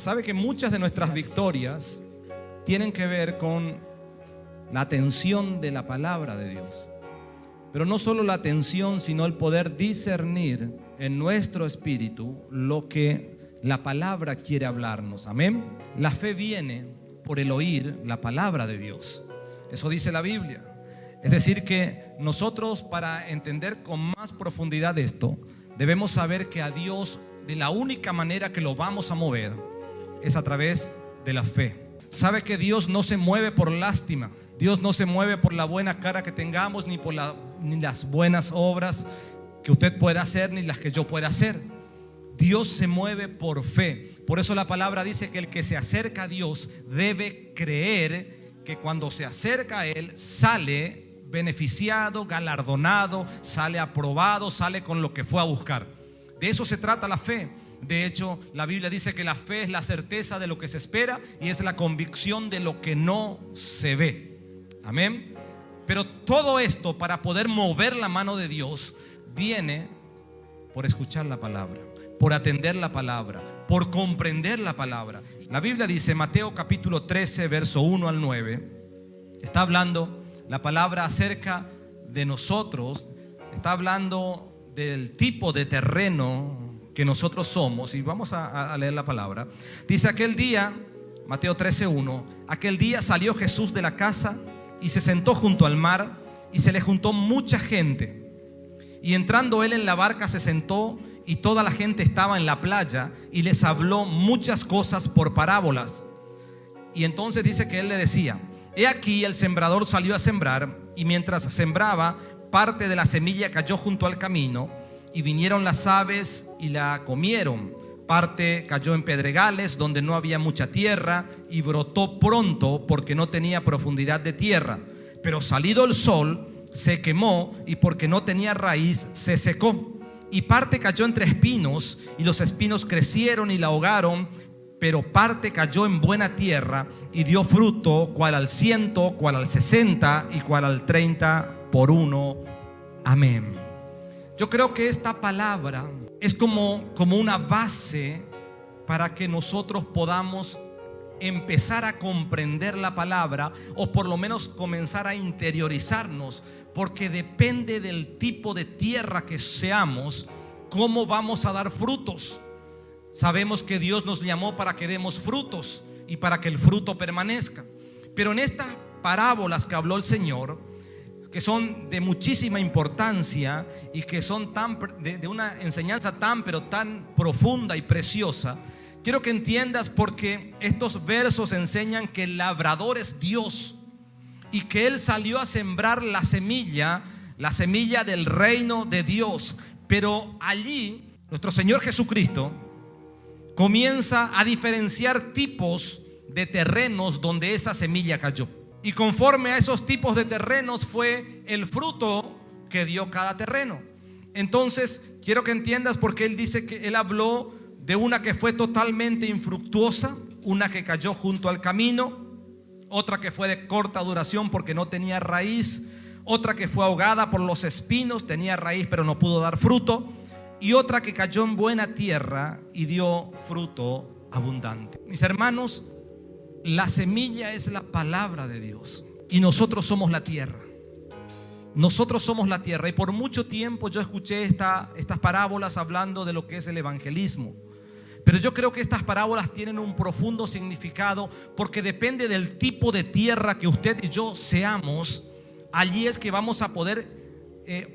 Sabe que muchas de nuestras victorias tienen que ver con la atención de la palabra de Dios. Pero no solo la atención, sino el poder discernir en nuestro espíritu lo que la palabra quiere hablarnos. Amén. La fe viene por el oír la palabra de Dios. Eso dice la Biblia. Es decir que nosotros, para entender con más profundidad esto, debemos saber que a Dios, de la única manera que lo vamos a mover es a través de la fe. Sabe que Dios no se mueve por lástima. Dios no se mueve por la buena cara que tengamos, ni por ni las buenas obras que usted pueda hacer, ni las que yo pueda hacer. Dios se mueve por fe. Por eso la palabra dice que el que se acerca a Dios debe creer que cuando se acerca a Él sale beneficiado, galardonado, sale aprobado, sale con lo que fue a buscar. De eso se trata la fe. De hecho, la Biblia dice que la fe es la certeza de lo que se espera y es la convicción de lo que no se ve. Amén. Pero todo esto, para poder mover la mano de Dios, viene por escuchar la palabra, por atender la palabra, por comprender la palabra. La Biblia dice, Mateo capítulo 13, verso 1 al 9, está hablando la palabra acerca de nosotros, está hablando del tipo de terreno que nosotros somos. Y vamos a leer la palabra. Dice: aquel día, Mateo 13:1, aquel día salió Jesús de la casa y se sentó junto al mar, y se le juntó mucha gente. Y entrando él en la barca se sentó, y toda la gente estaba en la playa, y les habló muchas cosas por parábolas. Y entonces dice que él le decía: he aquí el sembrador salió a sembrar, y mientras sembraba, parte de la semilla cayó junto al camino, y vinieron las aves y la comieron. Parte cayó en pedregales donde no había mucha tierra, y brotó pronto porque no tenía profundidad de tierra. Pero salido el sol se quemó, y porque no tenía raíz se secó. Y parte cayó entre espinos, y los espinos crecieron y la ahogaron. Pero parte cayó en buena tierra y dio fruto, cual al 100, cual al 60 y cual al 30 por uno. Amén. Yo creo que esta palabra es como una base para que nosotros podamos empezar a comprender la palabra, o por lo menos comenzar a interiorizarnos, porque depende del tipo de tierra que seamos, cómo vamos a dar frutos. Sabemos que Dios nos llamó para que demos frutos y para que el fruto permanezca. Pero en estas parábolas que habló el Señor, que son de muchísima importancia y que son de una enseñanza tan profunda y preciosa, quiero que entiendas, porque estos versos enseñan que el labrador es Dios y que Él salió a sembrar la semilla del reino de Dios. Pero allí nuestro Señor Jesucristo comienza a diferenciar tipos de terrenos donde esa semilla cayó. Y conforme a esos tipos de terrenos fue el fruto que dio cada terreno. Entonces quiero que entiendas, porque Él dice que Él habló de una que fue totalmente infructuosa, una que cayó junto al camino, otra que fue de corta duración porque no tenía raíz, otra que fue ahogada por los espinos, tenía raíz pero no pudo dar fruto, y otra que cayó en buena tierra y dio fruto abundante. Mis hermanos, la semilla es la palabra de Dios y nosotros somos la tierra. Nosotros somos la tierra. Y por mucho tiempo yo escuché estas parábolas hablando de lo que es el evangelismo. Pero yo creo que estas parábolas tienen un profundo significado, porque depende del tipo de tierra que usted y yo seamos. Allí es que vamos a poder,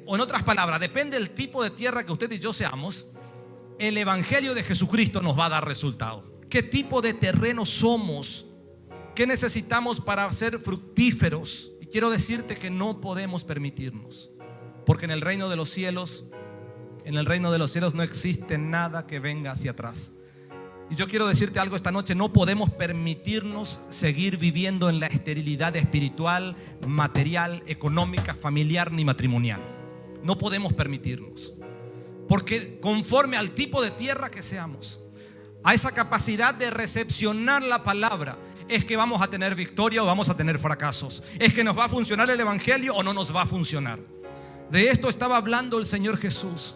o en otras palabras, depende del tipo de tierra que usted y yo seamos, el evangelio de Jesucristo nos va a dar resultado. ¿Qué tipo de terreno somos? ¿Qué necesitamos para ser fructíferos? Y quiero decirte que no podemos permitirnos, porque en el reino de los cielos no existe nada que venga hacia atrás. Y yo quiero decirte algo esta noche: no podemos permitirnos seguir viviendo en la esterilidad espiritual, material, económica, familiar ni matrimonial. No podemos permitirnos, porque conforme al tipo de tierra que seamos, a esa capacidad de recepcionar la palabra, es que vamos a tener victoria o vamos a tener fracasos. Es que nos va a funcionar el evangelio o no nos va a funcionar. De esto estaba hablando el Señor Jesús.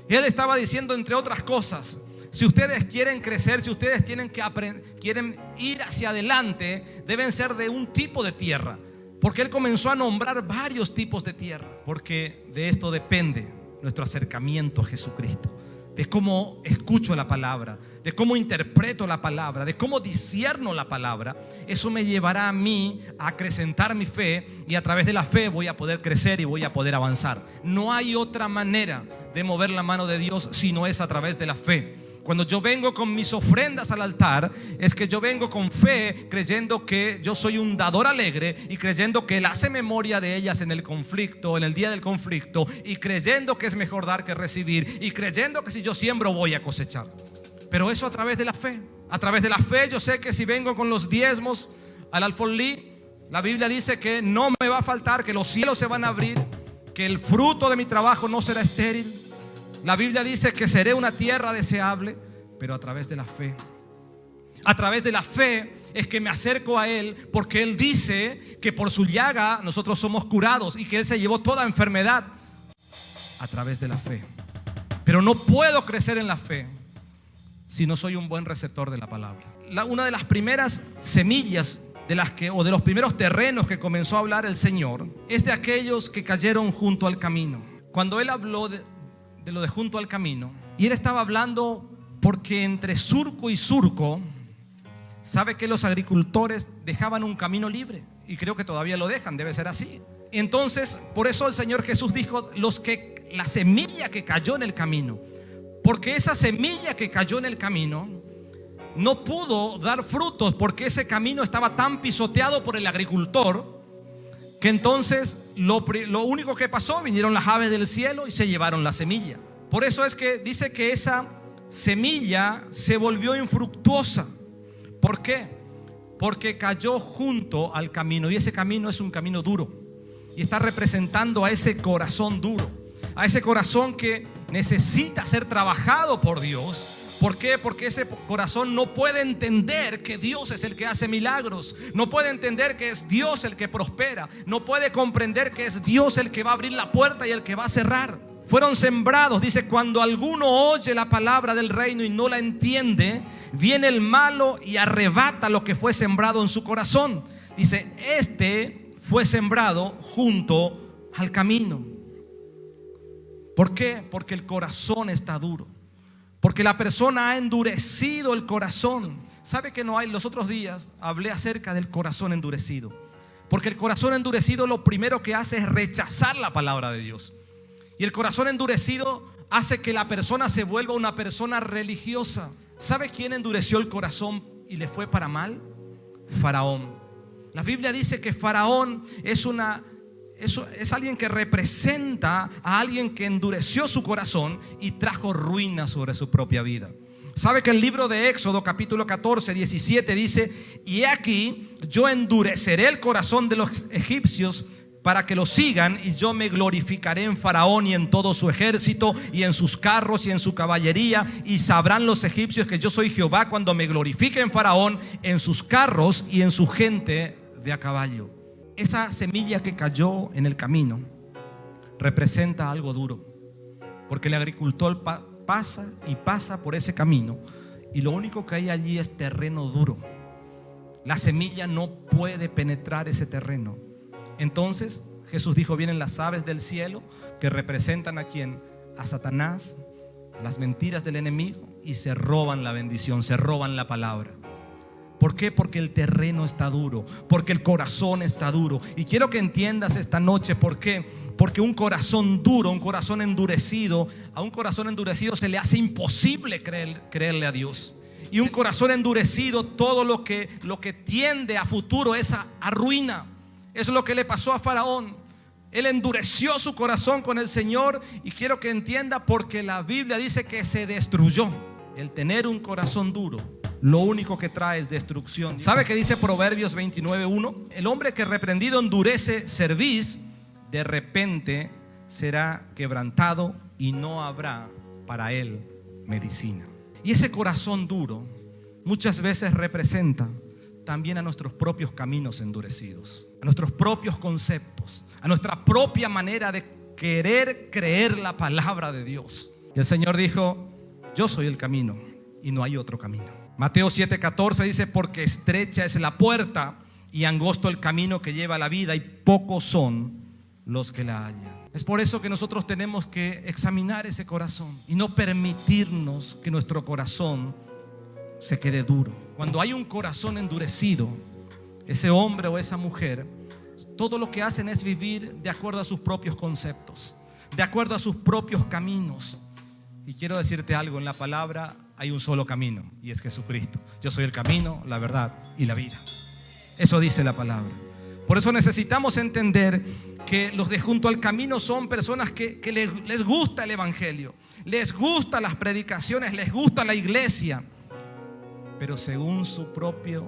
Él estaba diciendo, entre otras cosas, Si ustedes quieren crecer, si ustedes quieren ir hacia adelante, deben ser de un tipo de tierra. Porque Él comenzó a nombrar varios tipos de tierra. Porque de esto depende nuestro acercamiento a Jesucristo. De cómo escucho la palabra, de cómo interpreto la palabra, de cómo discierno la palabra. Eso me llevará a mí a acrecentar mi fe, y a través de la fe voy a poder crecer y voy a poder avanzar. No hay otra manera de mover la mano de Dios si no es a través de la fe. Cuando yo vengo con mis ofrendas al altar, es que yo vengo con fe, creyendo que yo soy un dador alegre, y creyendo que Él hace memoria de ellas en el conflicto, en el día del conflicto, y creyendo que es mejor dar que recibir, y creyendo que si yo siembro voy a cosechar. Pero eso a través de la fe. A través de la fe yo sé que si vengo con los diezmos al alfolí, la Biblia dice que no me va a faltar, que los cielos se van a abrir, que el fruto de mi trabajo no será estéril. La Biblia dice que seré una tierra deseable, pero a través de la fe. A través de la fe es que me acerco a Él, porque Él dice que por su llaga nosotros somos curados, y que Él se llevó toda enfermedad. A través de la fe. Pero no puedo crecer en la fe si no soy un buen receptor de la palabra. Una de las primeras semillas o de los primeros terrenos que comenzó a hablar el Señor es de aquellos que cayeron junto al camino. Cuando Él habló de lo de junto al camino, y Él estaba hablando porque entre surco y surco, sabe que los agricultores dejaban un camino libre, y creo que todavía lo dejan, debe ser así. Entonces, por eso el Señor Jesús dijo la semilla que cayó en el camino, porque esa semilla que cayó en el camino no pudo dar frutos, porque ese camino estaba tan pisoteado por el agricultor, que entonces lo único que pasó, vinieron las aves del cielo y se llevaron la semilla. Por eso es que dice que esa semilla se volvió infructuosa. ¿Por qué? Porque cayó junto al camino, y ese camino es un camino duro, y está representando a ese corazón duro, a ese corazón que necesita ser trabajado por Dios. ¿Por qué? Porque ese corazón no puede entender que Dios es el que hace milagros, no puede entender que es Dios el que prospera, no puede comprender que es Dios el que va a abrir la puerta y el que va a cerrar. Fueron sembrados, dice, cuando alguno oye la palabra del reino y no la entiende, viene el malo y arrebata lo que fue sembrado en su corazón. Dice, este fue sembrado junto al camino. ¿Por qué? Porque el corazón está duro. Porque la persona ha endurecido el corazón. ¿Sabe que no hay? Los otros días hablé acerca del corazón endurecido. Porque el corazón endurecido lo primero que hace es rechazar la palabra de Dios. Y el corazón endurecido hace que la persona se vuelva una persona religiosa. ¿Sabe quién endureció el corazón y le fue para mal? Faraón. La Biblia dice que Faraón es alguien que representa a alguien que endureció su corazón y trajo ruina sobre su propia vida. ¿Sabe que el libro de Éxodo capítulo 14, 17 dice: y he aquí, yo endureceré el corazón de los egipcios para que lo sigan, y yo me glorificaré en Faraón y en todo su ejército y en sus carros y en su caballería, y sabrán los egipcios que yo soy Jehová cuando me glorifique en Faraón, en sus carros y en su gente de a caballo. Esa semilla que cayó en el camino representa algo duro, porque el agricultor pasa y pasa por ese camino, y lo único que hay allí es terreno duro. La semilla no puede penetrar ese terreno. Entonces Jesús dijo: vienen las aves del cielo, que representan ¿a quién? A Satanás, a las mentiras del enemigo, y se roban la bendición, se roban la palabra. ¿Por qué? Porque el terreno está duro, porque el corazón está duro. Y quiero que entiendas esta noche por qué. Porque un corazón duro, un corazón endurecido, a un corazón endurecido se le hace imposible creerle a Dios. Y un corazón endurecido, todo lo que tiende a futuro es a ruina. Eso es lo que le pasó a Faraón. Él endureció su corazón con el Señor, y quiero que entienda, porque la Biblia dice que se destruyó. El tener un corazón duro, lo único que trae es destrucción. ¿Sabe qué dice Proverbios 29:1? El hombre que reprendido endurece cerviz, de repente será quebrantado, y no habrá para él medicina. Y ese corazón duro muchas veces representa también a nuestros propios caminos endurecidos, a nuestros propios conceptos, a nuestra propia manera de querer creer la palabra de Dios. Y el Señor dijo: yo soy el camino, y no hay otro camino. Mateo 7:14 dice: porque estrecha es la puerta y angosto el camino que lleva a la vida, y pocos son los que la hallan. Es por eso que nosotros tenemos que examinar ese corazón y no permitirnos que nuestro corazón se quede duro. Cuando hay un corazón endurecido, ese hombre o esa mujer, todo lo que hacen es vivir de acuerdo a sus propios conceptos, de acuerdo a sus propios caminos. Y quiero decirte algo: en la palabra hay un solo camino, y es Jesucristo. Yo soy el camino, la verdad y la vida. Eso dice la palabra. Por eso necesitamos entender que los de junto al camino son personas que les gusta el evangelio, les gustan las predicaciones, les gusta la iglesia, pero según su propio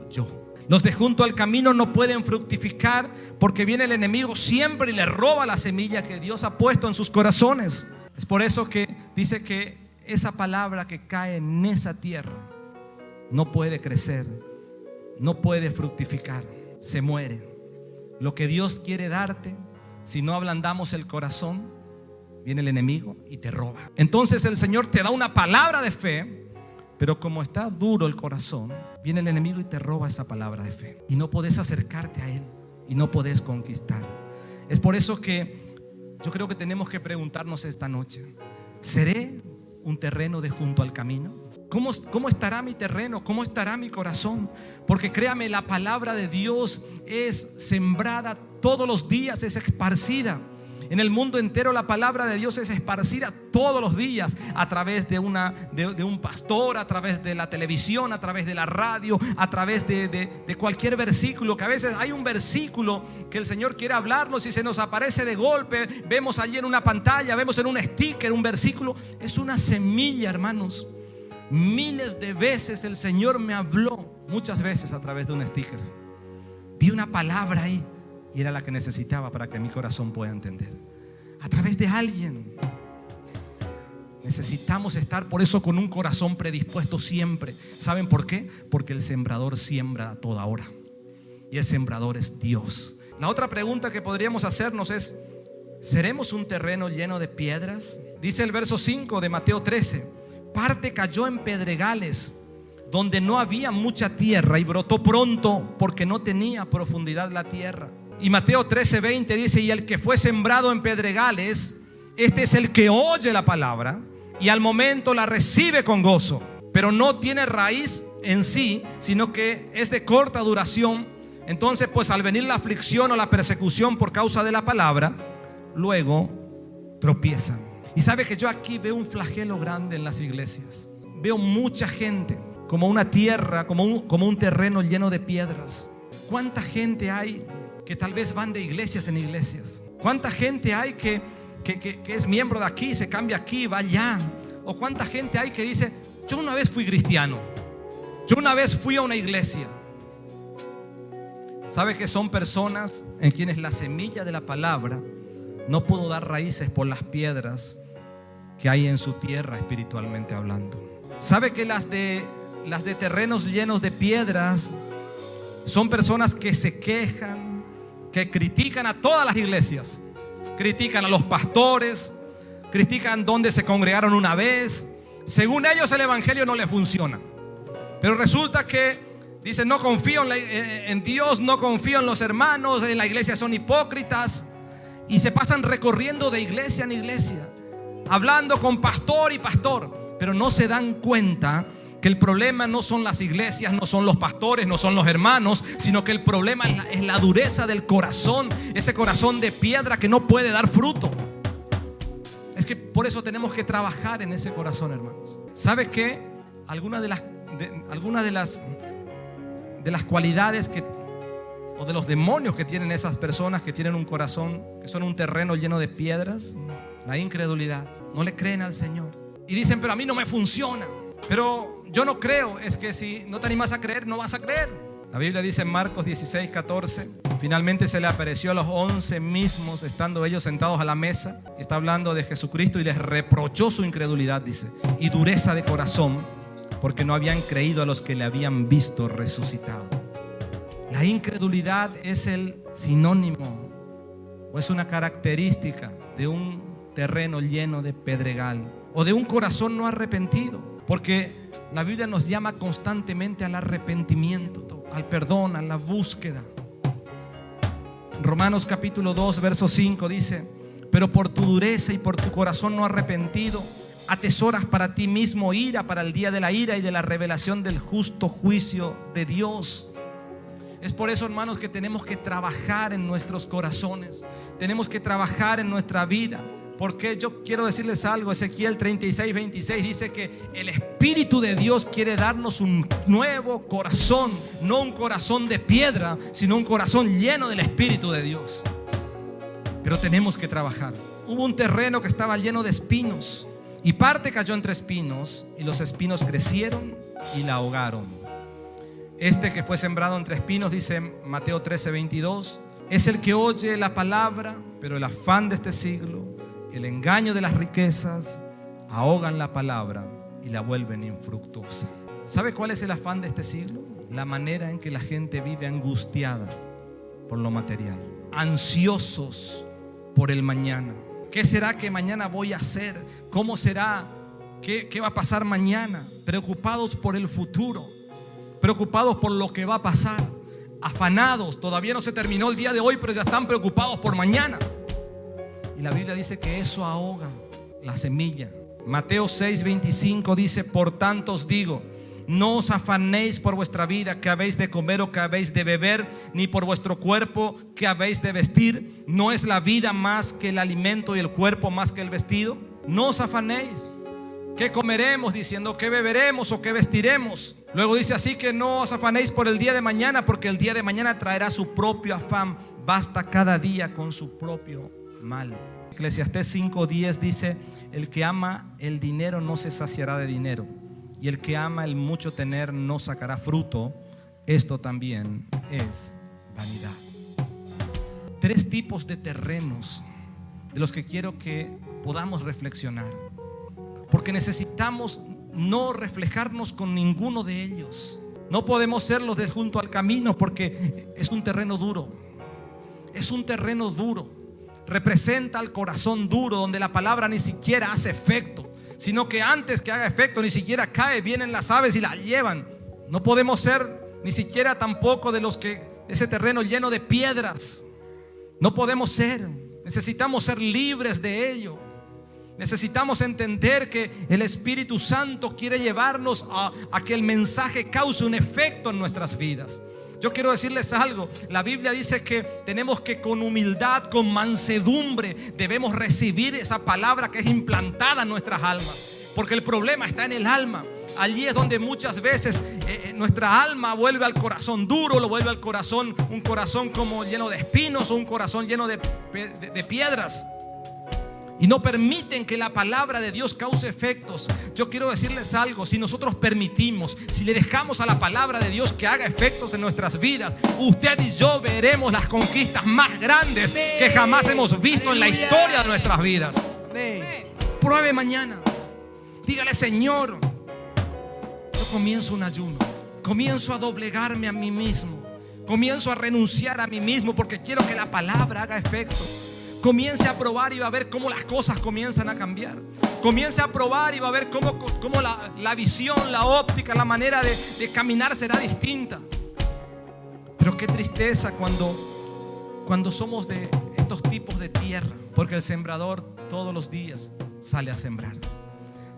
yo. Los de junto al camino no pueden fructificar porque viene el enemigo siempre y le roba la semilla que Dios ha puesto en sus corazones. Es por eso que dice que esa palabra que cae en esa tierra no puede crecer, no puede fructificar, se muere. Lo que Dios quiere darte, si no ablandamos el corazón, viene el enemigo y te roba. Entonces el Señor te da una palabra de fe, pero como está duro el corazón, viene el enemigo y te roba esa palabra de fe, y no podés acercarte a Él y no podés conquistar. Es por eso que yo creo que tenemos que preguntarnos esta noche: ¿seré un terreno de junto al camino? ¿Cómo estará mi terreno? ¿Cómo estará mi corazón? Porque créame, la palabra de Dios es sembrada todos los días, es esparcida. En el mundo entero la palabra de Dios es esparcida todos los días a través de un pastor, a través de la televisión, a través de la radio, a través de cualquier versículo. Que a veces hay un versículo que el Señor quiere hablarnos y se nos aparece de golpe. Vemos allí en una pantalla, vemos en un sticker un versículo. Es una semilla, hermanos. Miles de veces el Señor me habló, muchas veces a través de un sticker. Vi una palabra ahí y era la que necesitaba para que mi corazón pueda entender. A través de alguien. Necesitamos estar por eso con un corazón predispuesto siempre. ¿Saben por qué? Porque el sembrador siembra a toda hora, y el sembrador es Dios. La otra pregunta que podríamos hacernos es: ¿seremos un terreno lleno de piedras? Dice el verso 5 de Mateo 13: parte cayó en pedregales donde no había mucha tierra y brotó pronto porque no tenía profundidad la tierra. Y Mateo 13:20 dice: y el que fue sembrado en pedregales, este es el que oye la palabra y al momento la recibe con gozo, pero no tiene raíz en sí, sino que es de corta duración. Entonces pues al venir la aflicción o la persecución por causa de la palabra, luego tropiezan. Y sabe que yo aquí veo un flagelo grande en las iglesias. Veo mucha gente como una tierra, como un terreno lleno de piedras. ¿Cuánta gente hay que tal vez van de iglesias en iglesias? ¿Cuánta gente hay que es miembro de aquí, se cambia aquí, va allá? ¿O cuánta gente hay que dice: yo una vez fui cristiano, yo una vez fui a una iglesia? ¿Sabe que son personas en quienes la semilla de la palabra no pudo dar raíces por las piedras que hay en su tierra espiritualmente hablando? ¿Sabe que las de terrenos llenos de piedras son personas que se quejan, que critican a todas las iglesias, critican a los pastores, critican dónde se congregaron una vez? Según ellos el evangelio no les funciona, pero resulta que dicen: no confío en Dios, no confío en los hermanos, en la iglesia son hipócritas, y se pasan recorriendo de iglesia en iglesia, hablando con pastor y pastor, pero no se dan cuenta que el problema no son las iglesias, no son los pastores, no son los hermanos, sino que el problema es la dureza del corazón, ese corazón de piedra que no puede dar fruto. Es que por eso tenemos que trabajar en ese corazón, hermanos. ¿Sabe qué? Algunas de las cualidades o de los demonios que tienen esas personas que tienen un corazón, que son un terreno lleno de piedras: la incredulidad. No le creen al Señor y dicen: pero a mí no me funciona, pero yo no creo. Es que si no te animas a creer, no vas a creer. La Biblia dice en Marcos 16:14: finalmente se le apareció a los 11 mismos, estando ellos sentados a la mesa. Está hablando de Jesucristo, y les reprochó su incredulidad, dice, y dureza de corazón, porque no habían creído a los que le habían visto resucitado. La incredulidad es el sinónimo o es una característica de un terreno lleno de pedregal o de un corazón no arrepentido, porque la Biblia nos llama constantemente al arrepentimiento, al perdón, a la búsqueda. Romanos capítulo 2 verso 5 dice: pero por tu dureza y por tu corazón no arrepentido atesoras para ti mismo ira para el día de la ira y de la revelación del justo juicio de Dios. Es por eso, hermanos, que tenemos que trabajar en nuestros corazones, tenemos que trabajar en nuestra vida. Porque yo quiero decirles algo. Ezequiel 36:26 dice que el Espíritu de Dios quiere darnos un nuevo corazón, no un corazón de piedra, sino un corazón lleno del Espíritu de Dios. Pero tenemos que trabajar. Hubo un terreno que estaba lleno de espinos y parte cayó entre espinos y los espinos crecieron y la ahogaron. Este que fue sembrado entre espinos, dice Mateo 13:22, es el que oye la palabra, pero el afán de este siglo, el engaño de las riquezas, ahogan la palabra y la vuelven infructuosa. ¿Sabe cuál es el afán de este siglo? La manera en que la gente vive angustiada por lo material, ansiosos por el mañana. ¿Qué será que mañana voy a hacer? ¿Cómo será? ¿Qué va a pasar mañana? Preocupados por el futuro, preocupados por lo que va a pasar, afanados. Todavía no se terminó el día de hoy, pero ya están preocupados por mañana. Y la Biblia dice que eso ahoga la semilla. Mateo 6:25 dice: por tanto os digo, no os afanéis por vuestra vida, que habéis de comer o que habéis de beber, ni por vuestro cuerpo, que habéis de vestir. ¿No es la vida más que el alimento y el cuerpo más que el vestido? No os afanéis. ¿Qué comeremos? Diciendo, ¿qué beberemos o qué vestiremos? Luego dice: así que no os afanéis por el día de mañana, porque el día de mañana traerá su propio afán. Basta cada día con su propio mal. Eclesiastés 5:10 dice: el que ama el dinero no se saciará de dinero, y el que ama el mucho tener no sacará fruto. Esto también es vanidad. 3 tipos de terrenos de los que quiero que podamos reflexionar, porque necesitamos no reflejarnos con ninguno de ellos. No podemos ser los de junto al camino, porque es un terreno duro. Es un terreno duro. Representa el corazón duro, donde la palabra ni siquiera hace efecto, sino que antes que haga efecto ni siquiera cae, vienen las aves y la llevan. No podemos ser ni siquiera tampoco de los que ese terreno lleno de piedras. No podemos ser. Necesitamos ser libres de ello. Necesitamos entender que el Espíritu Santo quiere llevarnos a que el mensaje cause un efecto en nuestras vidas. Yo quiero decirles algo. La Biblia dice que tenemos que con humildad, con mansedumbre, debemos recibir esa palabra que es implantada en nuestras almas, porque el problema está en el alma. Allí es donde muchas veces nuestra alma vuelve al corazón duro, lo vuelve al corazón, un corazón como lleno de espinos, o un corazón lleno de piedras, y no permiten que la palabra de Dios cause efectos. Yo quiero decirles algo: si nosotros permitimos, si le dejamos a la palabra de Dios que haga efectos en nuestras vidas, usted y yo veremos las conquistas más grandes que jamás hemos visto en la historia de nuestras vidas. Pruebe mañana. Dígale: Señor, yo comienzo un ayuno, comienzo a doblegarme a mí mismo, comienzo a renunciar a mí mismo, porque quiero que la palabra haga efecto. Comience a probar y va a ver cómo las cosas comienzan a cambiar. Comience a probar y va a ver cómo la visión, la óptica, la manera de caminar será distinta. Pero qué tristeza cuando somos de estos tipos de tierra, porque el sembrador todos los días sale a sembrar.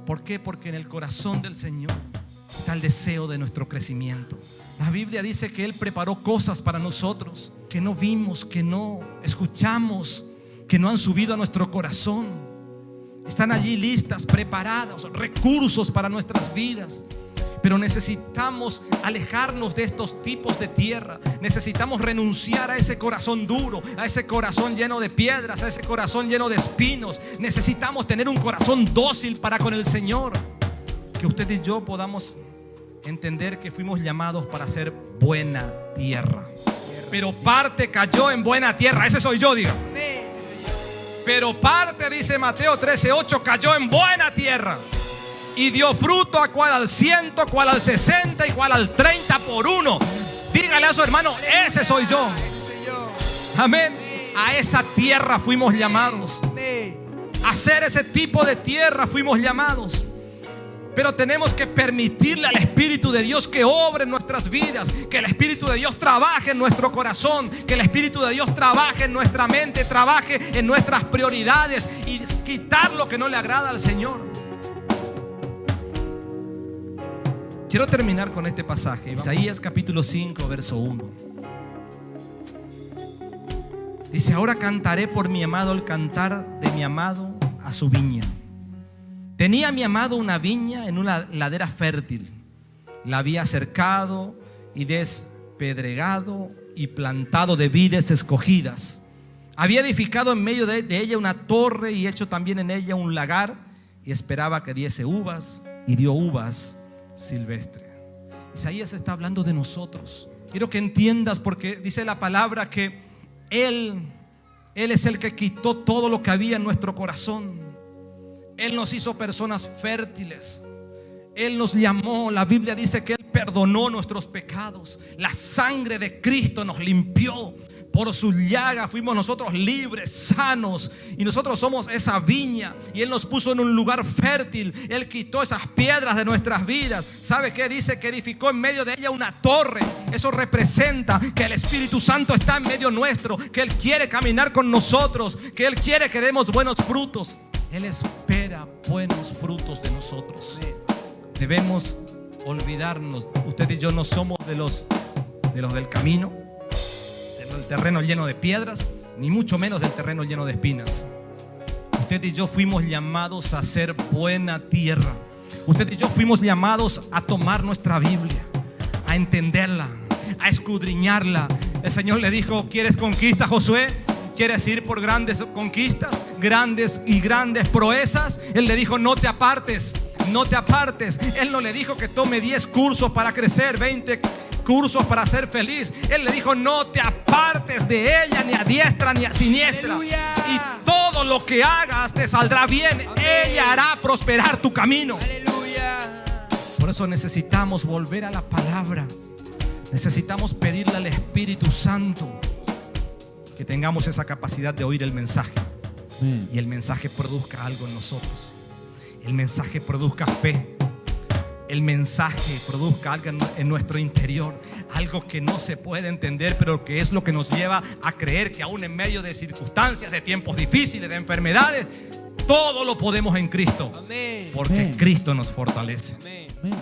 ¿Por qué? Porque en el corazón del Señor está el deseo de nuestro crecimiento. La Biblia dice que Él preparó cosas para nosotros que no vimos, que no escuchamos, que no han subido a nuestro corazón. Están allí listas, preparadas, recursos para nuestras vidas. Pero necesitamos alejarnos de estos tipos de tierra. Necesitamos renunciar a ese corazón duro, a ese corazón lleno de piedras, a ese corazón lleno de espinos. Necesitamos tener un corazón dócil para con el Señor. Que usted y yo podamos entender que fuimos llamados para ser buena tierra. Pero parte cayó en buena tierra. Ese soy yo, diga. Pero parte, dice Mateo 13:8, cayó en buena tierra y dio fruto, a cual al 100, cual al 60 y cual al 30 por uno. Dígale a su hermano: ese soy yo. Amén. A esa tierra fuimos llamados. A ser ese tipo de tierra fuimos llamados. Pero tenemos que permitirle al Espíritu de Dios que obre en nuestras vidas, que el Espíritu de Dios trabaje en nuestro corazón, que el Espíritu de Dios trabaje en nuestra mente, trabaje en nuestras prioridades y quitar lo que no le agrada al Señor. Quiero terminar con este pasaje, Isaías capítulo 5, verso 1. Dice: ahora cantaré por mi amado el cantar de mi amado a su viña. Tenía mi amado una viña en una ladera fértil. La había cercado y despedregado y plantado de vides escogidas. Había edificado en medio de ella una torre y hecho también en ella un lagar, y esperaba que diese uvas, y dio uvas silvestres. Isaías está hablando de nosotros. Quiero que entiendas, porque dice la palabra que Él es el que quitó todo lo que había en nuestro corazón. Él nos hizo personas fértiles. Él nos llamó. La Biblia dice que Él perdonó nuestros pecados. La sangre de Cristo nos limpió. Por su llaga fuimos nosotros libres, sanos. Y nosotros somos esa viña. Y Él nos puso en un lugar fértil. Él quitó esas piedras de nuestras vidas. ¿Sabe qué? Dice que edificó en medio de ella una torre. Eso representa que el Espíritu Santo está en medio nuestro, que Él quiere caminar con nosotros, que Él quiere que demos buenos frutos. Él espera buenos frutos de nosotros. Debemos olvidarnos. Usted y yo no somos de los del camino, del terreno lleno de piedras, ni mucho menos del terreno lleno de espinas. Usted y yo fuimos llamados a ser buena tierra. Usted y yo fuimos llamados a tomar nuestra Biblia, a entenderla, a escudriñarla. El Señor le dijo: ¿quieres conquista, Josué? ¿Quieres ir por grandes conquistas, grandes proezas? Él le dijo: no te apartes, no te apartes. Él no le dijo que tome 10 cursos para crecer, 20 cursos para ser feliz. Él le dijo: no te apartes de ella, ni a diestra ni a siniestra. ¡Aleluya! Y todo lo que hagas te saldrá bien. ¡Amén! Ella hará prosperar tu camino. ¡Aleluya! Por eso necesitamos volver a la palabra. Necesitamos pedirle al Espíritu Santo que tengamos esa capacidad de oír el mensaje. Y el mensaje produzca algo en nosotros. El mensaje produzca fe. El mensaje produzca algo en nuestro interior. Algo que no se puede entender, pero que es lo que nos lleva a creer que aún en medio de circunstancias, de tiempos difíciles, de enfermedades, todo lo podemos en Cristo. Amén. Porque Cristo nos fortalece. Amén.